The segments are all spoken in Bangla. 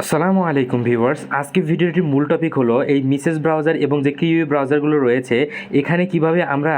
আসসালামু আলাইকুম ভিউয়ার্স, আজকে ভিডিওটির মূল টপিক হলো এই মিসেস ব্রাউজার এবং যে কিউই ব্রাউজারগুলো রয়েছে এখানে কিভাবে আমরা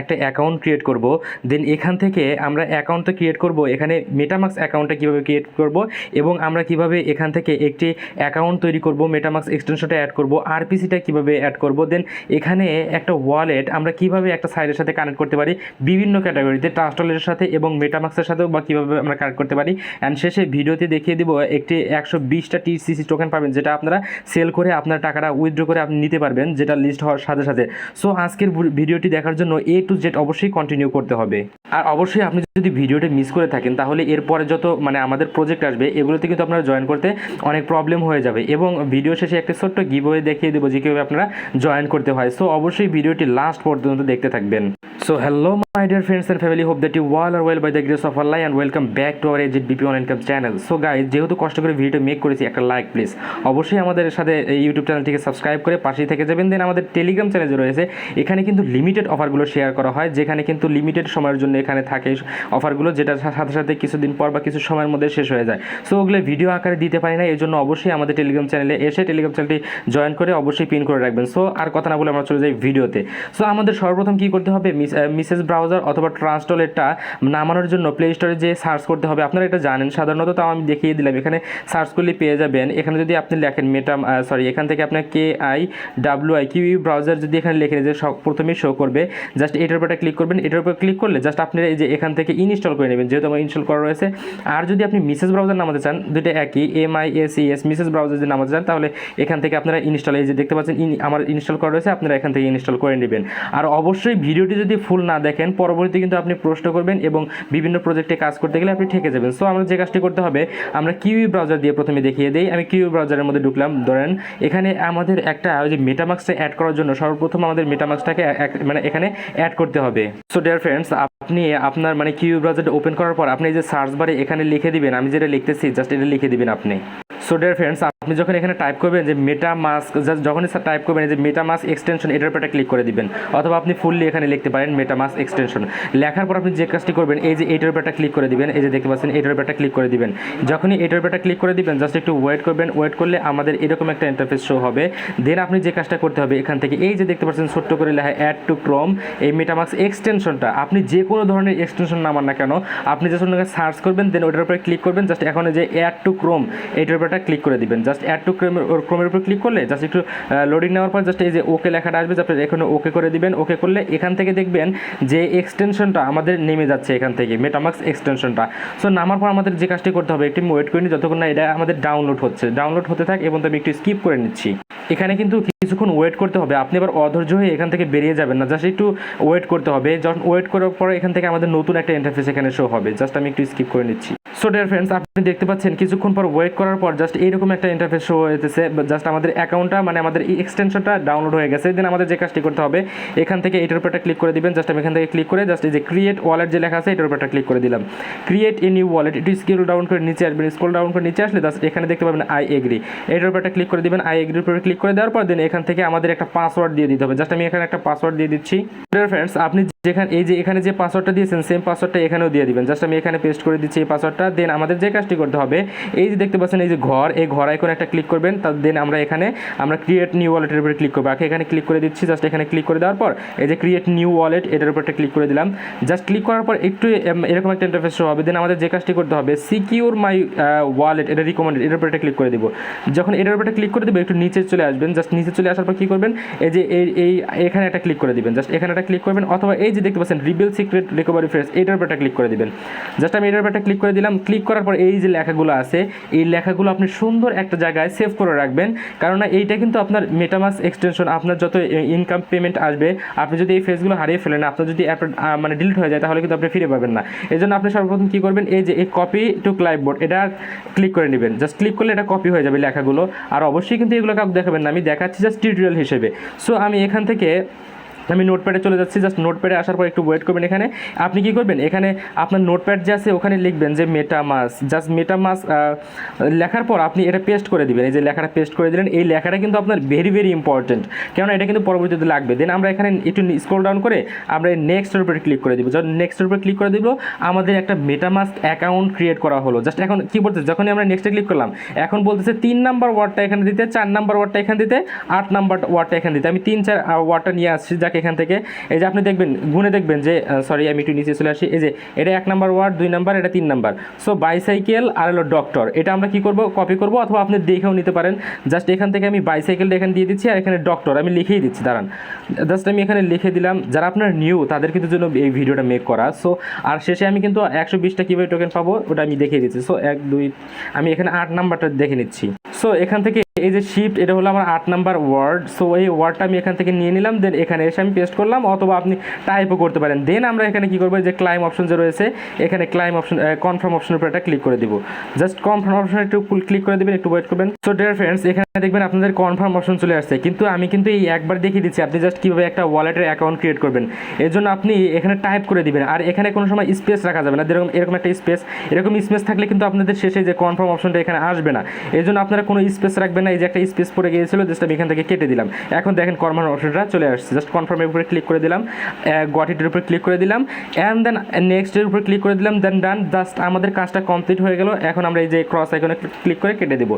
একটা অ্যাকাউন্ট ক্রিয়েট করব। দেন এখান থেকে আমরা অ্যাকাউন্ট তো ক্রিয়েট করব, এখানে মেটামাক্স অ্যাকাউন্টটা কিভাবে ক্রিয়েট করব এবং আমরা কিভাবে এখান থেকে একটি অ্যাকাউন্ট তৈরি করব, মেটামাক্স এক্সটেনশনটা অ্যাড করব, আরপিসিটা কিভাবে অ্যাড করব, দেন এখানে একটা ওয়ালেট আমরা কিভাবে একটা সাইটের সাথে কানেক্ট করতে পারি বিভিন্ন ক্যাটাগরিতে, ট্রাস্ট ওয়ালেটের সাথে এবং মেটামাক্সের সাথেও বা কীভাবে আমরা কানেক্ট করতে পারি। অ্যান্ড শেষে ভিডিওতে দেখিয়ে দিব একটি 120টা টিসিসি টোকেন পাবেন, যেটা আপনারা সেল করে আপনার টাকাটা উইথড্র করে আপনি নিতে পারবেন, যেটা লিস্ট হওয়ার সাথে সাথে। সো আজকের ভিডিওটি দেখার জন্য A to Z অবশ্যই কন্টিনিউ করতে হবে। আর অবশ্যই আপনি যদি ভিডিওটি মিস করে থাকেন তাহলে এরপরে যত আমাদের প্রজেক্ট আসবে এগুলোতে কিন্তু আপনারা জয়েন করতে অনেক প্রবলেম হয়ে যাবে, এবং ভিডিও শেষে একটা ছোট্ট গিভওয়ে দেখিয়ে দেবো যে কীভাবে আপনারা জয়েন করতে হয়। সো অবশ্যই ভিডিওটি লাস্ট পর্যন্ত দেখতে থাকবেন। So hello my dear friends and family, hope that you all are well by the grace of Allah and welcome back to our AZBP Online channel. So guys, যেহেতু কষ্ট করে ভিডিওটা মেক করেছি, একটা লাইক প্লিজ অবশ্যই আমাদের সাথে ইউটিউব চ্যানেলটিকে সাবস্ক্রাইব করে পাশেই থেকে যাবেন। দেন আমাদের টেলিগ্রাম চ্যানেল যে রয়েছে এখানে কিন্তু লিমিটেড অফারগুলো শেয়ার করা হয়, যেখানে কিন্তু লিমিটেড সময়ের জন্য এখানে থাকে অফারগুলো, যেটার সাথে সাথে কিছুদিন পর বা কিছু সময়ের মধ্যে শেষ হয়ে যায়। সো ওগুলো ভিডিও আকারে দিতে পারি না, এই জন্য অবশ্যই আমাদের টেলিগ্রাম চ্যানেলে এসে টেলিগ্রাম চ্যানেলটি জয়েন করে অবশ্যই পিন করে রাখবেন। সো আর কথা না বলে আমরা চলে যাই ভিডিওতে। সো আমাদের সর্বপ্রথম কী করতে হবে, মিসেস ব্রাউজার অথবা ট্রাস্ট ওয়ালেটটা নামানোর জন্য প্লে স্টোরে যে সার্চ করতে হবে, আপনারা এটা জানেন সাধারণত, তাও আমি দেখিয়ে দিলাম। এখানে সার্চ করলে পেয়ে যাবেন। এখানে যদি আপনি লেখেন এখান থেকে আপনার KIWI কিউই ব্রাউজার যদি এখানে লেখেন, যে প্রথমেই শো করবে, জাস্ট এটার উপর ক্লিক করবেন। এটার উপর ক্লিক করলে জাস্ট আপনারা এই যে এখান থেকে ইনস্টল করে নেবেন, যেহেতু আমার ইনস্টল করা রয়েছে। আর যদি আপনি মিসেস ব্রাউজার নামাতে চান, দুটো একই, MISES মিসেস ব্রাউজার যদি নামাতে চান, তাহলে এখান থেকে আপনারা ইনস্টল, এই যে দেখতে পাচ্ছেন আমার ইনস্টল করা রয়েছে, আপনারা এখান থেকে ইনস্টল করে নেবেন। আর অবশ্যই ভিডিওটি যদি ফুল না দেখেন পরবর্তীতে কিন্তু আপনি প্রশ্ন করবেন এবং বিভিন্ন প্রজেক্টে কাজ করতে গেলে আপনি ঠকে যাবেন। সো আমরা যে কাজটি করতে হবে, আমরা কিউই ব্রাউজার দিয়ে প্রথমে দেখিয়ে দিই। আমি কিউই ব্রাউজারের মধ্যে ঢুকলাম। ধরেন এখানে আমাদের একটা ওই যে মেটামাক্সটা অ্যাড করার জন্য সর্বপ্রথম আমাদের মেটামাক্সটাকে এখানে অ্যাড করতে হবে। সো ডিয়ার ফ্রেন্ডস, আপনি আপনার কিউই ব্রাউজারটা ওপেন করার পর আপনি যে সার্চ বারে এখানে লিখে দিবেন, আমি যেটা লিখতেছি জাস্ট এটা লিখে দিবেন আপনি। সো ডিয়ার ফ্রেন্ডস, আপনি যখন এখানে টাইপ করবেন যে মেটামাস্ক, জাস্ট যখনই টাইপ করবেন যে মেটামাস্ক এক্সটেনশন, এটার উপর ক্লিক করে দিবেন, অথবা আপনি ফুললি এখানে লিখতে পারেন মেটামাস্ক এক্সটেনশন। লেখার পর আপনি যে কাজটি করবেন, এই যে এটার উপর ক্লিক করে দিবেন, এই যে দেখতে পাচ্ছেন এটার উপর ক্লিক করে দিবেন। যখনই এটার উপর ক্লিক করে দিবেন জাস্ট একটু ওয়েট করবেন। ওয়েট করলে আমাদের এরকম একটা ইন্টারফেস শো হবে। দেন আপনি যে কাজটা করতে হবে, এখান থেকে এই যে দেখতে পাচ্ছেন ছোট্ট করে লেখা অ্যাড টু ক্রোম, এই মেটামাস্ক এক্সটেনশনটা আপনি যে কোনো ধরনের এক্সটেনশন নামান না কেন, আপনি জাস্ট সার্চ করবেন, দেন ওটার উপরে ক্লিক করবেন। জাস্ট এখন যে অ্যাড টু ক্রোম এইটার উপর ক্লিক করে দিবেন। জাস্ট অ্যাড টু ক্রোমের উপর ক্লিক করলে জাস্ট একটু লোডিং নেওয়ার পর জাস্ট এই যে ওকে লেখাটা আসবে, আপনি এখানে ওকে করে দিবেন। ওকে করলে এখান থেকে দেখবেন যে এক্সটেনশনটা আমাদের নেমে যাচ্ছে এখান থেকে মেটামাক্স এক্সটেনশনটা। সো নামার পর আমাদের যে কাজটি করতে হবে, একটু ওয়েট করে নিই যতক্ষণ না এটা আমাদের ডাউনলোড হচ্ছে। ডাউনলোড হতে থাক এবং আমি একটু স্কিপ করে নিচ্ছি। এখানে কিন্তু কিছুক্ষণ ওয়েট করতে হবে, আপনি আবার অধৈর্য হয়ে এখান থেকে বেরিয়ে যাবেন না, জাস্ট একটু ওয়েট করতে হবে। যখন ওয়েট করার পরে এখান থেকে আমাদের নতুন একটা ইন্টারফেস এখানে শো হবে, জাস্ট আমি একটু স্কিপ করে নিচ্ছি। সো ডিয়ার ফ্রেন্ডস, আপনি দেখতে পাচ্ছেন কিছুক্ষণ পর ওয়েট করার পর জাস্ট এইরকম একটা ইন্টারফেস শো হয়েছে। জাস্ট আমাদের অ্যাকাউন্টটা আমাদের এক্সটেনশনটা ডাউনলোড হয়ে গেছে। দেন আমাদের যে কাজটি করতে হবে, এখান থেকে এটার উপর ক্লিক করে দিবেন। জাস্ট আমি এখান থেকে ক্লিক করে জাস্ট এই যে ক্রিয়েট ওয়ালেট যে লেখা আছে এটার উপর ক্লিক করে দিলাম। ক্রিয়েট এ নিউ ওয়ালেট, একটু স্ক্রল ডাউন করে নিচে আসবেন। স্ক্রল ডাউন করে নিচে আসলে জাস্ট এখানে দেখতে পাবেন আই এগ্রি, এটার উপর ক্লিক করে দিবেন। আই এগ্রির উপর ক্লিক করে দেওয়ার পর দেন এখান থেকে আমাদের একটা পাসওয়ার্ড দিয়ে দিতে হবে। জাস্ট আমি এখানে একটা পাসওয়ার্ড দিয়ে দিচ্ছি। ডিয়ার ফ্রেন্ডস, আপনি এখানে যে পাসওয়ার্ডটা দিয়েছেন সেম পাসওয়ার্ডটা এখানেও দিয়ে দিবেন। জাস্ট আমি এখানে পেস্ট করে দিচ্ছি এই পাসওয়ার্ডটা। দেন আমাদের যে কাজটি করতে হবে, এই যে দেখতে পাচ্ছেন এই যে এই ঘর আইকনে একটা ক্লিক করবেন। তার দেন আমরা ক্রিয়েট নিউ ওয়ালেটের উপরে ক্লিক করবো। এখানে ক্লিক করে দিচ্ছি। জাস্ট এখানে ক্লিক করে দেওয়ার পর এই যে ক্রিয়েট নিউ ওয়ালেট এটার উপর ক্লিক করে দিলাম। জাস্ট ক্লিক করার পর একটু এরকম একটা ইন্টারফেস শো হবে। দেন আমাদের যে কাজটি করতে হবে, সিকিউর মাই ওয়ালেট, এটা রিকমেন্ডেড, এটার উপরে ক্লিক করে দিব। যখন এটার উপরে ক্লিক করে দেবো একটু নিচে চলে আসবেন। জাস্ট নিচে চলে আসার পর কী করবেন, এই যে এখানে একটা ক্লিক করে দিবেন। জাস্ট এখানে একটা ক্লিক করবেন, অথবা এই যে দেখতে পাচ্ছেন রিবেল সিক্রেট রিকভারি ফ্রেজ, এটার উপর ক্লিক করে দিবেন। জাস্ট আমি এটার উপর ক্লিক করে দিলাম। ক্লিক করার পর এই যে লেখাগুলো আছে এই লেখাগুলো আপনি সুন্দর একটা জায়গায় সেভ করে রাখবেন, কারণ এইটা কিন্তু আপনার মেটামাস্ক এক্সটেনশন, আপনার যত ইনকাম পেমেন্ট আসবে, আপনি যদি এই ফেজগুলো হারিয়ে ফেলেন, আপনার যদি ডিলিট হয়ে যায় তাহলে কিন্তু আপনি ফিরে পাবেন না। এই জন্য আপনি সর্বপ্রথম কী করবেন, এই যে এই কপি টু ক্লাইপবোর্ড এটা ক্লিক করে নেবেন। জাস্ট ক্লিক করলে এটা কপি হয়ে যাবে লেখাগুলো। আর অবশ্যই কিন্তু এগুলো কাউকে দেখাবেন না, আমি দেখাচ্ছি জাস্ট টিউটোরিয়াল হিসেবে। সো আমি এখান থেকে আমি নোটপ্যাডে চলে যাচ্ছি। জাস্ট নোটপ্যাডে আসার পর একটু ওয়েট করবেন। এখানে আপনি কী করবেন, এখানে আপনার নোটপ্যাড যে আছে ওখানে লিখবেন যে মেটামাস্ক। জাস্ট মেটামাস্ক লেখার পর আপনি এটা পেস্ট করে দিবেন। এই যে লেখাটা পেস্ট করে দিলেন, এই লেখাটা কিন্তু আপনার ভেরি ভেরি ইম্পর্টেন্ট, কেননা এটা কিন্তু পরবর্তীতে লাগবে। দেন আমরা এখানে একটু স্ক্রল ডাউন করে আমরা নেক্সটের উপরে ক্লিক করে দিব। যখন নেক্সটের উপরে ক্লিক করে দিব আমাদের একটা মেটামাস্ক অ্যাকাউন্ট ক্রিয়েট করা হলো। জাস্ট এখন কী বলতেছে, যখনই আমরা নেক্সটে ক্লিক করলাম এখন বলতেছে 3 নাম্বার ওয়ার্ডটা এখানে দিতে, 4 নাম্বার ওয়ার্ডটা এখানে দিতে, 8 নাম্বার ওয়ার্ডটা এখানে দিতে। আমি 3-4 ওয়ার্ডটা নিয়ে আসছি যাকে এখান থেকে। এই যে আপনি দেখবেন গুনে দেখবেন যে সরি আমি একটু নিচে চলে আসি। এই যে এটা 1 নাম্বার ওয়ার্ড, 2 নাম্বার, এটা 3 নাম্বার। সো বাইসাইকেল আর হলো ডক্টর, এটা আমরা কি করব, কপি করব, অথবা আপনি দেখেও নিতে পারেন। জাস্ট এখান থেকে আমি বাইসাইকেলটা এখানে দিয়ে দিচ্ছি আর এখানে ডক্টর আমি লিখেই দিচ্ছি। দাঁড়ান, জাস্ট আমি এখানে লিখে দিলাম। যারা আপনার নিউ তাদের কিন্তু জন্য এই ভিডিওটা মেক করা। সো আর শেষে আমি কিন্তু 120টা কীভাবে টোকেন পাবো ওটা আমি দেখিয়ে দিচ্ছি। সো 1 2 আমি এখানে 8 নাম্বারটা দেখে নিচ্ছি। সো এখান থেকে এই যে শিফট, এটা হলো আমার 8 নাম্বার ওয়ার্ড। সো এই ওয়ার্ডটা আমি এখান থেকে নিয়ে নিলাম। দেন এখানে এসে আমি পেস্ট করলাম, অথবা আপনি টাইপও করতে পারেন। দেন আমরা এখানে কী করবো, যে ক্লাইম অপশন যে রয়েছে এখানে ক্লাইম অপশন কনফার্ম অপশনের উপর একটা ক্লিক করে দিব। জাস্ট কনফার্ম অপশনে একটু ক্লিক করে দেবেন, একটু ওয়েট করবেন। সো ডিয়ার ফ্রেন্ডস, এখানে দেখবেন আপনাদের কনফার্ম অপশন চলে আসছে, কিন্তু আমি কিন্তু এই একবার দেখিয়ে দিচ্ছি আপনি জাস্ট কীভাবে একটা ওয়ালেটের অ্যাকাউন্ট ক্রিয়েট করবেন। এর জন্য আপনি এখানে টাইপ করে দিবেন, আর এখানে কোনো সময় স্পেস রাখা যাবে না। এরকম একটা স্পেস, এরকম স্পেস থাকলে কিন্তু আপনাদের শেষে যে কনফার্ম অপশনটা এখানে আসবে না। এই জন্য আপনারা কোনো স্পেস রাখবেন না। এই যে একটা স্পেস পড়ে গিয়েছিল, জাস্ট আমি এখান থেকে কেটে দিলাম। এখন দেখেন কনফার্ম অপশনটা চলে আসছে। জাস্ট কনফার্মের উপরে ক্লিক করে দিলাম, গট ইটের উপরে ক্লিক করে দিলাম, অ্যান্ড দেন নেক্সটের উপরে ক্লিক করে দিলাম, দেন ডান। জাস্ট আমাদের কাজটা কমপ্লিট হয়ে গেল। এখন আমরা এই যে ক্রস আইকনে ক্লিক করে কেটে দেবো।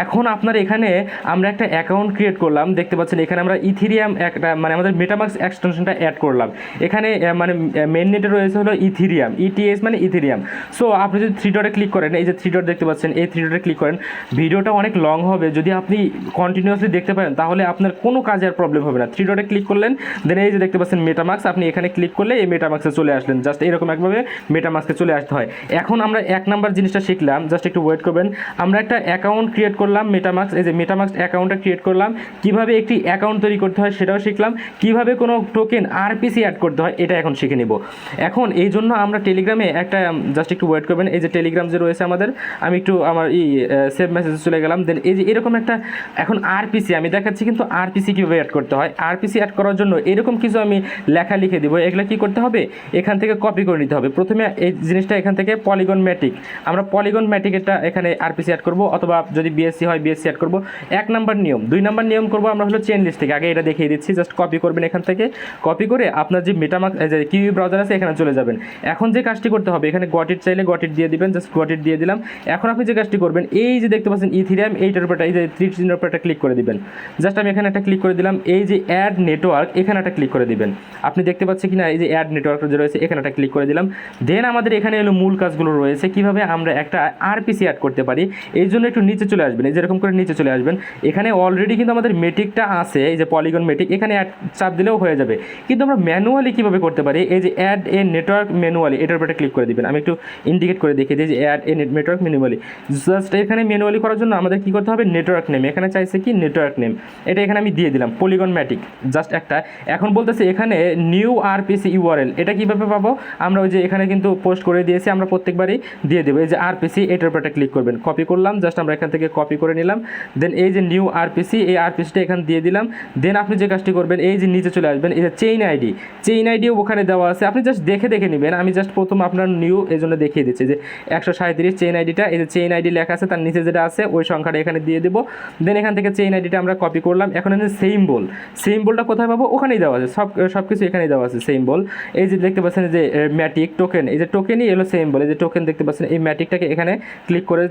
এখন আপনার এখানে আমরা একটা অ্যাকাউন্ট ক্রিয়েট করলাম, দেখতে পাচ্ছেন এখানে আমরা ইথিরিয়াম একটা মানে আমাদের মেটামাস্ক এক্সটেনশনটা অ্যাড করলাম। এখানে মানে মেন নেটে রয়েছে হলো ইথিরিয়াম, ইটিএস মানে ইথিরিয়াম। সো আপনি যদি 3 ডটে ক্লিক করেন, এই যে 3 ডট দেখতে পাচ্ছেন, এই 3 ডটে ক্লিক করেন। ভিডিওটা অনেক লং হবে, যদি আপনি কন্টিনিউয়াসলি দেখতে পারেন তাহলে আপনার কোনো কাজে আর প্রবলেম হবে না। 3 ডটে ক্লিক করলেন, দেন এই যে দেখতে পাচ্ছেন মেটামাস্ক, আপনি এখানে ক্লিক করলে এই মেটামাস্কে চলে আসলেন। জাস্ট এরকম একভাবে মেটামাস্কে চলে আসতে হয়। এখন আমরা 1 নাম্বার জিনিসটা শিখলাম, জাস্ট একটু ওয়েট করবেন। আমরা একটা অ্যাকাউন্ট ক্রিয়েট করলাম মেটামাস্ক, এই যে মেটামাস্ক অ্যাকাউন্টটা ক্রিয়েট করলাম। কীভাবে একটি অ্যাকাউন্ট তৈরি করতে হয় সেটাও শিখলাম। কীভাবে কোনো টোকেন আরপিসি অ্যাড করতে হয় এটা এখন শিখে নিব। এখন এই জন্য আমরা টেলিগ্রামে একটা জাস্ট একটু ওয়েট করবেন। এই যে টেলিগ্রাম যে রয়েছে আমাদের, আমি একটু আমার সেভ মেসেজে চলে গেলাম। দেন এই যে এরকম একটা এখন আরপিসি আমি দেখাচ্ছি, কিন্তু আরপিসি কীভাবে অ্যাড করতে হয়। আরপিসি অ্যাড করার জন্য এরকম কিছু আমি লেখা লিখে দিব। এগুলো কী করতে হবে, এখান থেকে কপি করে নিতে হবে। প্রথমে এই জিনিসটা এখান থেকে পলিগন ম্যাটিক, আমরা পলিগন ম্যাটিক এটা এখানে আরপিসি অ্যাড করব, অথবা যদি বিএসসি হয় বিএসসি অ্যাড করব। 1 নাম্বার নিয়ম, 2 নাম্বার নিয়ম করব আমরা হলো চেন লিস্ট থেকে। আগে এটা দেখিয়ে দিচ্ছি, জাস্ট কপি করবেন এখান থেকে। কপি করে আপনার যে মেটামাস্ক যে কিউই ব্রাউজার আছে এখানে চলে যাবেন। এখন যে কাজটি করতে হবে, এখানে গটিট চাইলে গটিট দিয়ে দিবেন, জাস্ট গটিট দিয়ে দিলাম। এখন আপনি যে কাজটি করবেন, এই যে দেখতে পাচ্ছেন ইথিরিয়াম, এইটার উপর এই যে 3 চিহ্নের উপর একটা ক্লিক করে দিবেন। জাস্ট আমি এখানে একটা ক্লিক করে দিলাম। এই যে অ্যাড নেটওয়ার্ক এখানে একটা ক্লিক করে দিবেন। আপনি দেখতে পাচ্ছেন কিনা, এই যে অ্যাড নেটওয়ার্ক যে রয়েছে এখানে একটা ক্লিক করে দিলাম। দেন আমাদের এখানে এলো মূল কাজগুলো রয়েছে, কিভাবে আমরা একটা আরপিসি অ্যাড করতে পারি। এই জন্য একটু নিচে চলে আসবেন, এই যেরকম করে নিচে চলে আসবেন। এখানে অলরেডি কিন্তু আমাদের মেটিকটা আছে, এই যে পলিগন মেটিক, এখানে অ্যাড চাপ দিলেও হয়ে যাবে। কিন্তু আমরা ম্যানুয়ালি কীভাবে করতে পারি, এই যে অ্যাড এ নেটওয়ার্ক ম্যানুয়ালি এটার উপরে ক্লিক করে দিবেন। আমি একটু ইন্ডিকেট করে দেখিয়ে দিই যে add a network manually. Just এখানে ম্যানুয়ালি করার জন্য আমাদের কী করতে হবে, নেটওয়ার্ক নেম, এখানে চাইছে কি নেটওয়ার্ক নেম, এটা এখানে আমি দিয়ে দিলাম পলিগন ম্যাটিক জাস্ট একটা। এখন বলতেছে এখানে নিউ আরপিসি ইউআরএল, এটা কীভাবে পাবো, আমরা ওই যে এখানে কিন্তু পোস্ট করে দিয়েছি, আমরা প্রত্যেকবারই দিয়ে দেবো। এই যে আরপিসি এটার উপর একটা ক্লিক করবেন, কপি করলাম, জাস্ট আমরা এখান থেকে কপি করে নিলাম। দেন এই যে নিউ আরপিসি, এই আরপিসিটা এখানে দিয়ে দিলাম। দেন আপনি যে কাজটি করবেন, এই যে নিচে চলে আসবেন, এই যে চেইন আইডিও ওখানে দেওয়া আছে, আপনি জাস্ট দেখে নেবেন। আমি জাস্ট প্রথম আপনার নিউ এই জন্য দেখিয়ে দিচ্ছি যে 137 চেইন আইডিটা, এই যে চেইন আইডি লেখা আছে তার নিচে যেটা আছে ওই সংখ্যাটা এখানে দিয়ে দেবো। দেন এখান থেকে চেইন আইডিটা আমরা কপি করলাম। এখন এই যে সিম্বলটা কোথায় পাবো, ওখানেই দেওয়া আছে, সব কিছু এখানেই দেওয়া আছে সিম্বল। এই যে দেখতে পাচ্ছেন যে ম্যাটিক টোকেন, এই যে টোকেনই এলো সিম্বল, এই যে টোকেন দেখতে পাচ্ছেন, এই ম্যাটিকটাকে এখানে ক্লিক করে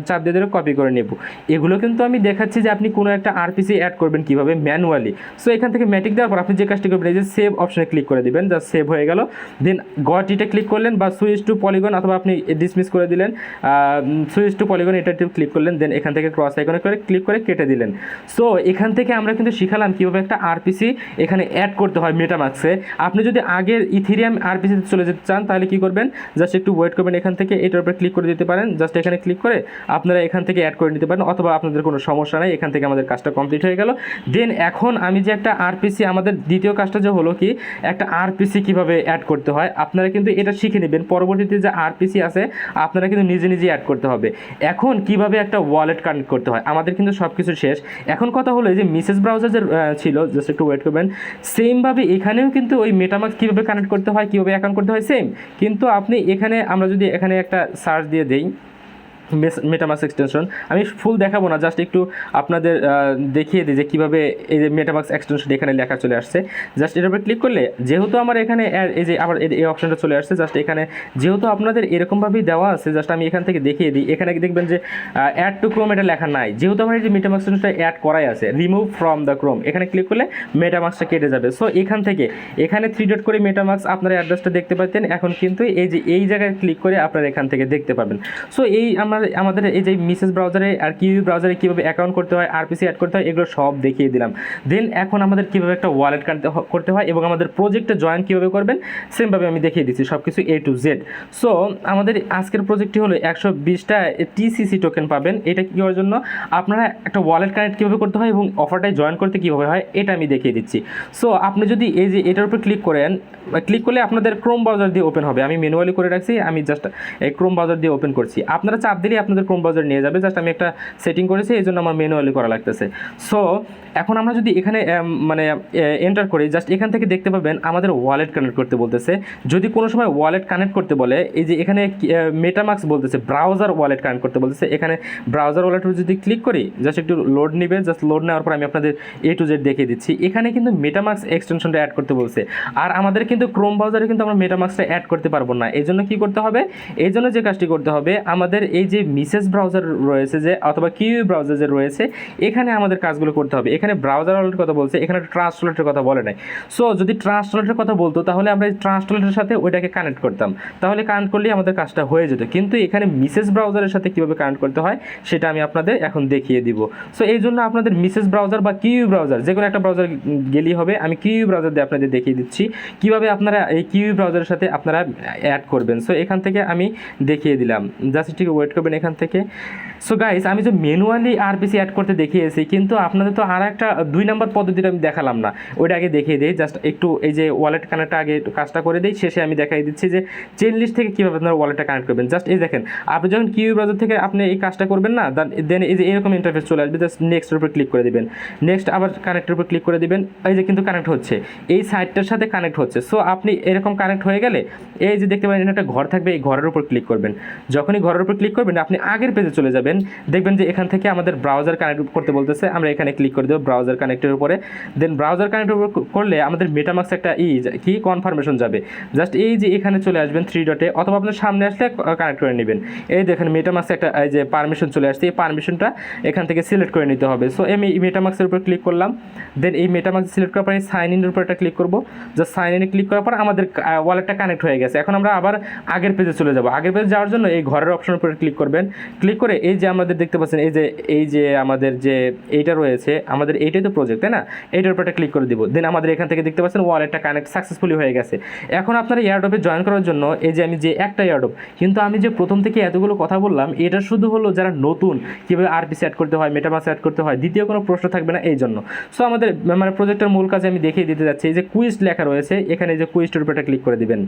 চাপ দিয়ে কপি করে নেব। এগুলো কিন্তু আমি দেখাচ্ছি যে আপনি কোনো একটা আরপিসি অ্যাড করবেন কীভাবে ম্যানুয়ালি। সো এখান থেকে ম্যাটিক দেওয়ার পর আপনি যে কাজটি করবেন, এই যে সেভ অপশনে ক্লিক করে দিবেন, জাস্ট সেভ হয়ে গেল। দেন গট ইটে ক্লিক করলেন, বা সুইচ টু পলিগন, অথবা আপনি ডিসমিস করে দিলেন, সুইচ টু পলিগন এটা ক্লিক করলেন। দেন এখান থেকে ক্রস আইকনে করে ক্লিক করে কেটে দিলেন। সো এখান থেকে আমরা কিন্তু শিখালাম কীভাবে একটা আরপিসি এখানে অ্যাড করতে হয় মেটামাস্কে। আপনি যদি আগের ইথিরিয়াম আরপিসিতে চলে যেতে চান তাহলে কী করবেন, জাস্ট একটু ওয়েট করবেন, এখান থেকে এটার উপরে ক্লিক করে দিতে পারেন। জাস্ট এখানে ক্লিক করে আপনারা এখান থেকে অ্যাড করে নিতে পারেন, অথবা আপনাদের কোনো সমস্যা নাই, এখান থেকে আমাদের কাজটা কমপ্লিট হয়ে গেল। দেন এখন আমি যে একটা আরপিসি, আমাদের দ্বিতীয় কাজটা যে হলো কি, একটা আরপিসি কীভাবে অ্যাড করতে হয় আপনারা কিন্তু এটা শিখে নেবেন। পরবর্তীতে যে আরপিসি আছে আপনারা কিন্তু নিজে অ্যাড করতে হবে। এখন কিভাবে একটা ওয়ালেট কানেক্ট করতে হয়, আমাদের আমাদের কিন্তু সব কিছু শেষ। এখন কথা হলো যে মিসেস ব্রাউজার যে ছিল, জাস্ট একটু ওয়েট করবেন, সেমভাবে এখানেও কিন্তু ওই মেটামাস্ক কীভাবে কানেক্ট করতে হয়, কীভাবে অ্যাকাউন্ট করতে হয় সেম, কিন্তু আপনি এখানে আমরা যদি এখানে একটা সার্চ দিয়ে দেই মেটামাস্ক এক্সটেনশন, আমি ফুল দেখাবো না, জাস্ট একটু আপনাদের দেখিয়ে দিই যে কীভাবে এই যে মেটামাস্ক এক্সটেনশন এখানে লেখা চলে আসছে। জাস্ট এটার উপরে ক্লিক করলে যেহেতু আমার এখানে এই যে আবার এই অপশনটা চলে আসছে, জাস্ট এখানে যেহেতু আপনাদের এরকমভাবেই দেওয়া আছে, জাস্ট আমি এখান থেকে দেখিয়ে দিই। এখানে দেখবেন যে অ্যাড টু ক্রোম এটা লেখা নাই, যেহেতু আমার এই যে মেটামাস্ক এক্সটেনশনটা অ্যাড করাই আছে, রিমুভ ফ্রম দ্য ক্রোম, এখানে ক্লিক করলে মেটামাস্কটা কেটে যাবে। সো এখান থেকে এখানে 3 ডট করে মেটামাস্ক আপনার অ্যাড্রেসটা দেখতে পাচ্ছেন, এখন কিন্তু এই যে এই জায়গায় ক্লিক করে আপনারা এখান থেকে দেখতে পাবেন। সো এই আমাদের এই যে মিসেস ব্রাউজারে আর কিউই ব্রাউজারে কীভাবে অ্যাকাউন্ট করতে হয়, আরপিসি অ্যাড করতে হয়, এগুলো সব দেখিয়ে দিলাম। দেন এখন আমাদের কীভাবে একটা ওয়ালেট করতে হয় এবং আমাদের প্রজেক্টে জয়েন কীভাবে করবেন সেমভাবে আমি দেখিয়ে দিচ্ছি সব কিছু A to Z। সো আমাদের আজকের প্রজেক্টটি হলো 120টা TCC টোকেন পাবেন। এটা কী করার জন্য আপনারা একটা ওয়ালেট কানেক্ট কীভাবে করতে হয় এবং অফারটায় জয়েন করতে কীভাবে হয় এটা আমি দেখিয়ে দিচ্ছি। সো আপনি যদি এই যে এটার উপর ক্লিক করেন, ক্লিক করলে আপনাদের ক্রোম ব্রাউজার দিয়ে ওপেন হবে। আমি ম্যানুয়ালি করে রাখছি, আমি জাস্ট এই ক্রোম ব্রাউজার দিয়ে ওপেন করছি। আপনারা চাপ দিলেই আপনাদের ক্রোম ব্রাউজার নিয়ে যাবে, জাস্ট আমি একটা সেটিং করেছি, এই জন্য আমার ম্যানুয়ালি করা লাগতেছে। সো এখন আমরা যদি এখানে মানে এন্টার করি, জাস্ট এখান থেকে দেখতে পাবেন আমাদের ওয়ালেট কানেক্ট করতে বলতেছে। যদি কোনো সময় ওয়ালেট কানেক্ট করতে বলে, এই যে এখানে মেটামাস্ক বলতেছে, ব্রাউজার ওয়ালেট কানেক্ট করতে বলতেছে, এখানে ব্রাউজার ওয়ালেটে যদি ক্লিক করি, জাস্ট একটু লোড নেবে, জাস্ট লোড নেওয়ার পর আমি আপনাদের A to Z দেখিয়ে দিচ্ছি। এখানে কিন্তু মেটামাস্ক এক্সটেনশনটা অ্যাড করতে বলছে, আর আমাদের কিন্তু ক্রোম ব্রাউজারে কিন্তু আমরা মেটামাস্কটা অ্যাড করতে পারবো না। এই জন্য কী করতে হবে, এই জন্য যে কাজটি করতে হবে, আমাদের এই যে মিসেস ব্রাউজার রয়েছে যে অথবা কিউই ব্রাউজার যে রয়েছে, এখানে আমাদের কাজগুলো করতে হবে। এখানে ব্রাউজার ওয়ালেটের কথা বলছে, এখানে ট্রাস্ট ওয়ালেটের কথা বলে নাই। সো যদি ট্রাস্ট ওয়ালেটের কথা বলতো তাহলে আমরা এই ট্রাস্ট ওয়ালেটের সাথে ওইটাকে কানেক্ট করতাম, তাহলে কানেক্ট করলেই আমাদের কাজটা হয়ে যেত। কিন্তু এখানে মিসেস ব্রাউজারের সাথে কীভাবে কানেক্ট করতে হয় সেটা আমি আপনাদের এখন দেখিয়ে দিব। সো এই জন্য আপনাদের মিসেস ব্রাউজার বা কিউই ব্রাউজার যে কোনো একটা ব্রাউজার গেলেই হবে। আমি কিউই ব্রাউজার দিয়ে আপনাদের দেখিয়ে দিচ্ছি কীভাবে আপনারা এই কিউই ব্রাউজারের সাথে আপনারা অ্যাড করবেন। সো এখান থেকে আমি দেখিয়ে দিলাম, জাস্ট একটু ওয়েট করবেন এখান থেকে। সো গাইস, আমি যে ম্যানুয়ালি আরপিসি অ্যাড করতে দেখিয়েছি, কিন্তু আপনাদের তো আর একটা 2 নম্বর পদ্ধতিটা আমি দেখালাম না, ওইটা আগে দেখিয়ে দিই। জাস্ট একটু এই যে ওয়ালেট কানেক্টটা আগে একটু কাজটা করে দিই, শেষে আমি দেখাই দিচ্ছি যে চেইন লিস্ট থেকে কীভাবে আপনারা ওয়ালেটটা কানেক্ট করবেন। জাস্ট এই দেখেন, আপনি যখন কিউই ব্রাউজার থেকে আপনি এই কাজটা করবেন না, দেন এই যে এরকম ইন্টারফেস চলে আসবে, জাস্ট নেক্সটের উপর ক্লিক করে দিবেন, নেক্সট আবার কানেক্টের উপর ক্লিক করে দিবেন। এই যে কিন্তু কানেক্ট হচ্ছে, এই সাইটটার সাথে কানেক্ট হচ্ছে। সো আপনি এরকম কানেক্ট হয়ে গেলে এই যে দেখতে পাবেন একটা ঘর থাকবে, এই ঘরের উপর ক্লিক করবেন। যখনই ঘরের উপর ক্লিক করবেন আপনি আগের পেজে চলে যাবেন, দেখবেন যে এখান থেকে আমাদের ব্রাউজার কানেক্ট করতে বলতেছে, আমরা এখানে ক্লিক করে দেবো ব্রাউজার কানেক্টের উপরে। দেন ব্রাউজার কানেক্টের উপর করলে আমাদের মেটামাস্ক একটা কি কনফার্মেশন যাবে, জাস্ট এই যে এখানে চলে আসবেন 3 ডটে, অথবা আপনার সামনে আসলে কানেক্ট করে নেবেন। এই দেখেন মেটামাস্ক একটা এই যে পারমিশন চলে আসছে, এই পারমিশনটা এখান থেকে সিলেক্ট করে নিতে হবে। সো আমি মেটামাস্কের উপর ক্লিক করলাম, দেন এই মেটামাস্ক সিলেক্ট করার পরে সাইন ইনের উপর একটা ক্লিক করবো। জাস্ট সাইন ইনে ক্লিক করার পর আমাদের ওয়ালেটটা কানেক্ট হয়ে গেছে। এখন আমরা আবার আগের পেজে চলে যাব। আগের পেজে যাওয়ার জন্য এই ঘরের অপশনের উপরে ক্লিক করবেন, ক্লিক করে এই যে আমাদের দেখতে পাচ্ছেন এই যে আমাদের যে এইটা রয়েছে, আমাদের এইটাই তো প্রজেক্ট, তাই না, এইটার উপর একটা ক্লিক করে দিব। দেন আমাদের এখান থেকে দেখতে পাচ্ছেন ওয়ালেটটা কানেক্ট সাকসেসফুলি হয়ে গেছে। এখন আপনারা এয়ারড্রপে জয়েন করার জন্য এই যে আমি যে একটা এয়ারড্রপ, কিন্তু আমি যে প্রথম থেকে এতগুলো কথা বললাম এটা শুধু হলো যারা নতুন কীভাবে আরপিসি অ্যাড করতে হয়, মেটামাস্ক অ্যাড করতে হয়, দ্বিতীয় কোনো প্রশ্ন থাকবে না এই জন্য। সো আমাদের মানে প্রজেক্টের মূল কাজে আমি দেখিয়ে দিতে যাচ্ছি। এই যে কুইজ লেখা রয়েছে, এখানে যে কুইজটার উপর একটা ক্লিক করে দিবেন।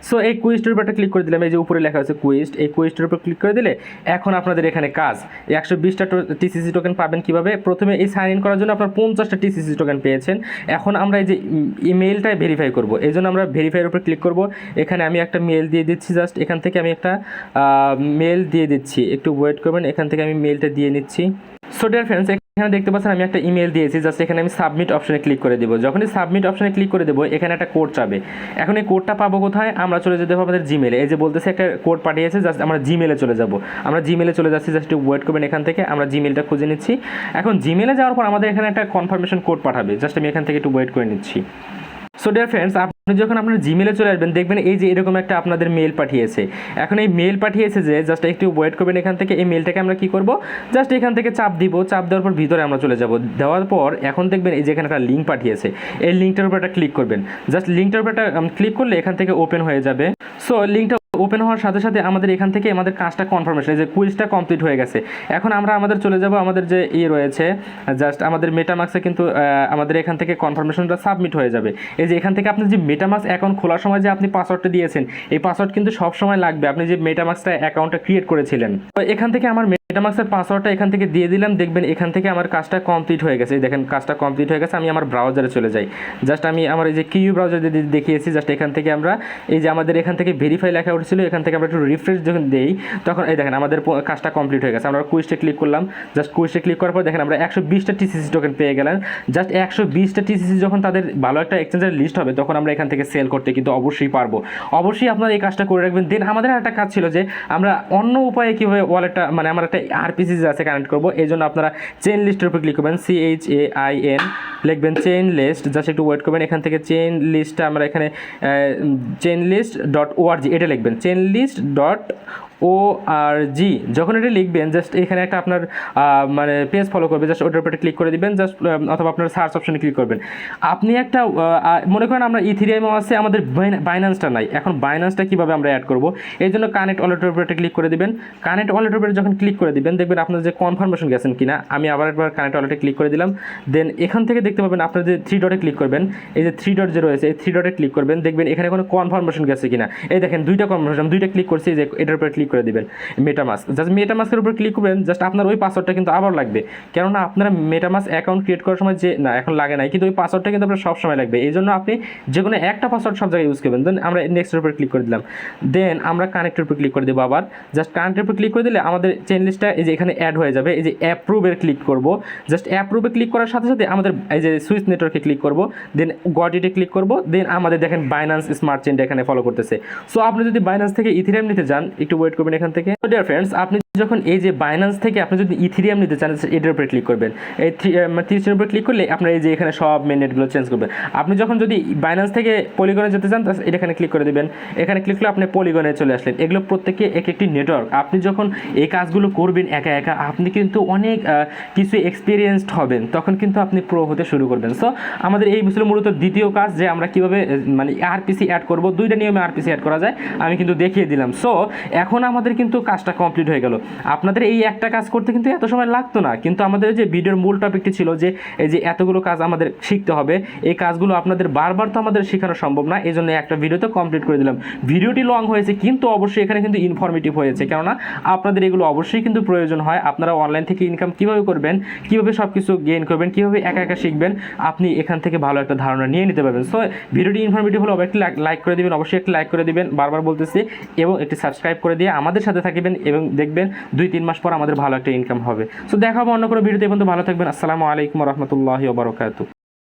সো এই কুইজটার উপর একটা ক্লিক করে দিলাম, এই যে উপরে লেখা আছে কুইজ, এই কুইজটার উপর ক্লিক করে দিলে এখন আপনাদের এখানে কাজ 120টা টিসিসি টোকেন পাবেন কীভাবে। প্রথমে এই সাইন ইন করার জন্য আপনার 50টা টিসিসি টোকেন পেয়েছেন। এখন আমরা এই যে ইমেলটাই ভেরিফাই করব, এই জন্য আমরা ভেরিফাইয়ের উপর ক্লিক করব। এখানে আমি একটা মেল দিয়ে দিচ্ছি, জাস্ট এখান থেকে আমি একটা মেল দিয়ে দিচ্ছি, একটু ওয়েট করবেন, এখান থেকে আমি মেলটা দিয়ে নিচ্ছি। সো ডিয়ার ফ্রেন্ডস, এখানে দেখতে পাচ্ছেন আমি একটা ইমেল দিয়েছি, জাস্ট এখানে আমি সাবমিট অপশনে ক্লিক করে দেবো। যখনই সাবমিট অপশনে ক্লিক করে দেবো এখানে একটা কোড চাবে। এখন এই কোডটা পাবো কোথায়, আমরা চলে যেতে হবে আমাদের জিমেলে। এই যে বলতেছে একটা কোড পাঠিয়েছে, জাস্ট আমরা জিমেলে চলে যাব। আমরা জিমেলে চলে যাচ্ছি, জাস্ট একটু ওয়েট করবেন, এখান থেকে আমরা জিমেলটা খুঁজে নিচ্ছি। এখন জিমেলে যাওয়ার পর আমাদের এখানে একটা কনফার্মেশন কোড পাঠাবে, জাস্ট আমি এখান থেকে একটু ওয়েট করে নিচ্ছি। সো ডিয়ার ফ্রেন্ডস, আপনি যখন আপনার জিমেলে চলে আসবেন দেখবেন এই যে এরকম একটা আপনাদের মেল পাঠিয়েছে। এখন এই মেল পাঠিয়েছে যে জাস্ট একটু ওয়েট করবেন, এখান থেকে এই মেলটাকে আমরা কী করব, জাস্ট এখান থেকে চাপ দিব, চাপ দেওয়ার পর ভিতরে আমরা চলে যাব। দেওয়ার পর এখন দেখবেন এই যে এখানে একটা লিঙ্ক পাঠিয়েছে, এই লিঙ্কটার উপর একটা ক্লিক করবেন। জাস্ট লিঙ্কটার উপর একটা ক্লিক করলে এখান থেকে ওপেন হয়ে যাবে। সো লিঙ্কটা ওপেন হওয়ার সাথে সাথে আমাদের এখান থেকে আমাদের কাজটা কনফার্মেশন, এই যে কুইজটা কমপ্লিট হয়ে গেছে। এখন আমরা আমাদের চলে যাব আমাদের যে রয়েছে, জাস্ট আমাদের মেটামাস্কে কিন্তু আমাদের এখান থেকে কনফার্মেশনটা সাবমিট হয়ে যাবে। এই যে এখান থেকে আপনি যে মেটামাস্ক অ্যাকাউন্ট খোলার সময় যে আপনি পাসওয়ার্ডটা দিয়েছেন, এই পাসওয়ার্ড কিন্তু সব সময় লাগবে, আপনি যে মেটামাস্কটা অ্যাকাউন্টটা ক্রিয়েট করেছিলেন। তো এখান থেকে আমার মেটামাস্কের পাসওয়ার্ডটা এখান থেকে দিয়ে দিলাম, দেখবেন এখান থেকে আমার কাজটা কমপ্লিট হয়ে গেছে। দেখেন কাজটা কমপ্লিট হয়ে গেছে। আমি আমার ব্রাউজারে চলে যাই, জাস্ট আমি আমার এই যে কিউ ব্রাউজার দেখিয়েছি, জাস্ট এখান থেকে আমরা এই যে আমাদের এখান থেকে ভেরিফাই লেখা উঠেছিল, এখান থেকে আমরা একটু রিফ্রেশ যখন দেই তখন এই দেখেন আমাদের কাজটা কমপ্লিট হয়ে গেছে। আমরা কুইজে ক্লিক করলাম, জাস্ট কুইজে ক্লিক করার পর দেখেন আমরা 120টা টিসিসি টোকেন পেয়ে গেলাম। জাস্ট 120টা টিসিসি যখন তাদের ভালো একটা এক্সচেঞ্জের লিস্ট হবে তখন আমরা এখান থেকে সেল করতে কিন্তু অবশ্যই পারবো। অবশ্যই আপনারা এই কাজটা করে রাখবেন। দেন আমাদের একটা কাজ ছিল যে আমরা অন্য উপায়ে কীভাবে ওয়ালেটটা মানে আমার একটা আরপিসি আছে কানেক্ট করবো, এই জন্য আপনারা চেইন লিস্টের উপর ক্লিক করবেন, CHAIN লিখবেন চেইন লিস্ট, জাস্ট একটু ওয়েট করবেন। এখান থেকে চেইন লিস্টটা আমরা এখানে chainlist.org এটা লিখবেন, chainlist.org যখন এটা লিখবেন জাস্ট এখানে একটা আপনার মানে পেজ ফলো করবে, জাস্ট ওটার উপরে ক্লিক করে দিবেন, জাস্ট অথবা আপনার সার্চ অপশনে ক্লিক করবেন। আপনি একটা মনে করেন আমরা ইথেরিয়ামও আছে, আমাদের বাইন্যান্সটা নাই, এখন বাইন্যান্সটা কীভাবে আমরা অ্যাড করবো, এই জন্য কানেক্ট ওয়ালেটের উপরে ক্লিক করে দিবেন। কানেক্ট ওয়ালেটের উপরে যখন ক্লিক করে দিবেন দেখবেন আপনার যে কনফার্মেশন গেছেন কিনা। আমি আবার একবার কানেক্ট ওয়ালেটে ক্লিক করে দিলাম। দেন এখান থেকে দেখতে পাবেন আপনার যে 3 ডটে ক্লিক করবেন, এই যে 3 ডট যে রয়েছে এই 3 ডটে ক্লিক করবেন, দেখবেন এখানে কোনো কনফার্মেশন গেছে কিনা। এই দেখেন 2টা কনফার্মেশন, 2টা ক্লিক করছি, যে এটার উপরে ক্লিক করে দিবেন মেটামাস্ক, জাস্ট মেটামাস্কের উপর ক্লিক করবেন। জাস্ট আপনার ওই পাসওয়ার্ডটা কিন্তু আবার লাগবে, কেননা আপনারা মেটামাস্ক অ্যাকাউন্ট ক্রিয়েট করার সময় যে না এখন লাগে নাই, কিন্তু ওই পাসওয়ার্ডটা কিন্তু আপনার সব সময় লাগবে। এই জন্য আপনি যে কোনো একটা পাসওয়ার্ড সব জায়গায় ইউজ করবেন। দেন আমরা নেক্সটের উপর ক্লিক করে দিলাম। দেন আমরা কানেক্টের উপর ক্লিক করে দেবো আবার, জাস্ট কানেক্টের উপর ক্লিক করে দিলে আমাদের চেইন লিস্টটা এই যে এখানে অ্যাড হয়ে যাবে। এই যে অ্যাপ্রুভের ক্লিক করব, জাস্ট অ্যাপ্রুভে ক্লিক করার সাথে সাথে আমাদের এই যে সুইচ নেটওয়ার্কে ক্লিক করব, দেন গট ইটে ক্লিক করব। দেন আমাদের দেখেন বাইন্যান্স স্মার্ট চেইনটা এখানে ফলো করতেছে। সো আপনি যদি বাইন্যান্স থেকে ইথেরিয়াম নিতে চান একটু ওয়েট করবেন এখান থেকে। তো ডিয়ার ফ্রেন্ডস, আপনি যখন এই যে বাইন্যান্স থেকে আপনি যদি ইথেরিয়াম নিতে চান এটার উপরে ক্লিক করবেন, এই 30 উপরে ক্লিক করলে আপনার এই যে এখানে সব মেন নেটগুলো চেঞ্জ করবেন। আপনি যখন যদি বাইন্যান্স থেকে পলিগনে যেতে চান এটা এখানে ক্লিক করে দেবেন, এখানে ক্লিক করলে আপনি পলিগনে চলে আসলেন। এগুলো প্রত্যেকে এক একটি নেটওয়ার্ক। আপনি যখন এই কাজগুলো করবেন একা একা আপনি কিন্তু অনেক কিছু এক্সপিরিয়েন্সড হবেন, তখন কিন্তু আপনি প্রো হতে শুরু করবেন। সো আমাদের এই ছিল মূলত দ্বিতীয় কাজ, যে আমরা কীভাবে মানে আরপিসি অ্যাড করব। 2টা নিয়মে আরপিসি অ্যাড করা যায়, আমি কিন্তু দেখিয়ে দিলাম। সো এখন আমাদের কিন্তু কাজটা কমপ্লিট হয়ে গেল। আপনাদের এই একটা কাজ করতে কিন্তু এত সময় লাগতো না, কিন্তু আমাদের যে ভিডিওর মূল টপিকটি ছিল যে এই যে এতগুলো কাজ আমাদের শিখতে হবে, এই কাজগুলো আপনাদের বারবার তো আমাদের শেখানো সম্ভব না, এই জন্য একটা ভিডিওতে কমপ্লিট করে দিলাম। ভিডিওটি লং হয়েছে কিন্তু অবশ্যই এখানে কিন্তু ইনফরমেটিভ হয়েছে, কেননা আপনাদের এগুলো অবশ্যই কিন্তু প্রয়োজন হয়। আপনারা অনলাইন থেকে ইনকাম কীভাবে করবেন, কীভাবে সব কিছু গেইন করবেন, কীভাবে একা একা শিখবেন, আপনি এখান থেকে ভালো একটা ধারণা নিয়ে নিতে পারবেন। সো ভিডিওটি ইনফরমেটিভ হলে একটি লাইক করে দেবেন, অবশ্যই একটি লাইক করে দেবেন, বারবার বলতেছি, এবং একটি সাবস্ক্রাইব করে দিয়ে আমাদের সাথে থাকবেন, এবং দেখবেন 2-3 মাস পর আমাদের ভালো একটা ইনকাম হবে। সো দেখা হবে অন্য কোনো ভিডিওতে। পর্যন্ত ভালো থাকবেন। আসসালামু আলাইকুম রহমতুল্লাহি ওয়া বারাকাতুহু।